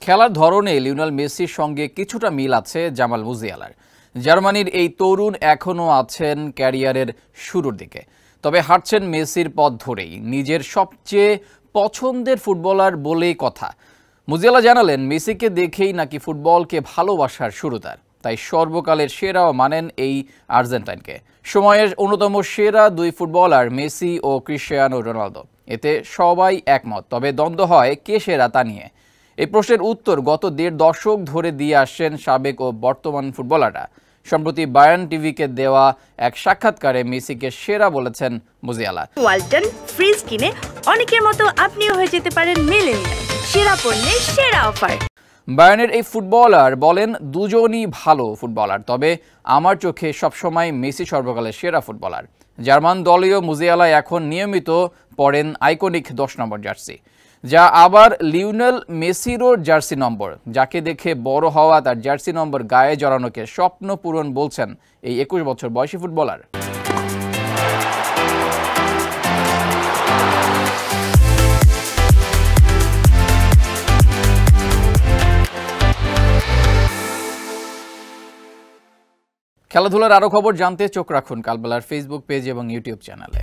খেলার ধরনে লিওনেল মেসির সঙ্গে কিছুটা মিল আছে জামাল মুজিয়ালার। জার্মানির এই তরুণ এখনও আছেন ক্যারিয়ারের শুরুর দিকে, তবে হাঁটছেন মেসির পথ ধরেই। নিজের সবচেয়ে পছন্দের ফুটবলার বলেই কথা। মুজিয়ালা জানালেন, মেসিকে দেখেই নাকি ফুটবলকে ভালোবাসার শুরু তার, তাই সর্বকালের সেরাও মানেন এই আর্জেন্টাইনকে। সময়ের অন্যতম সেরা দুই ফুটবলার মেসি ও ক্রিশ্চিয়ানো রোনালদো, এতে সবাই একমত। তবে দ্বন্দ্ব হয় কে সেরা তা নিয়ে। এই প্রশ্নের উত্তর গত ১.৫ দশক ধরে দিয়ে আসছেন সাবেক ও বর্তমান ফুটবলাররা। সম্প্রতি বায়ার্ন টিভিকে দেওয়া এক সাক্ষাৎকারে মেসিকে সেরা বলেছেন মুজিয়ালা। ওয়ালটন ফ্রিজ কিনে অনেকের মতো আপনিও হয়ে যেতে পারেন মিলেনিয়াল। সেরা পণ্যের সেরা অফার। বায়ার্নের এই ফুটবলার বলেন, দুজনই ভালো ফুটবলার, তবে আমার চোখে সবসময় মেসি সর্বকালের সেরা ফুটবলার। জার্মান দলীয় মুজিয়ালা এখন নিয়মিত পরেন আইকনিক ১০ নম্বর জার্সি, যা আবার লিওনেল মেসিরও জার্সি নম্বর। যাকে দেখে বড় হওয়া, তার জার্সি নম্বর গায়ে জড়ানোকে স্বপ্ন পূরণ বলছেন এই ২১ বছর বয়সী ফুটবলার। খেলাধুলার আরও খবর জানতে চোখ রাখুন কালবেলার ফেসবুক পেজ এবং ইউটিউব চ্যানেলে।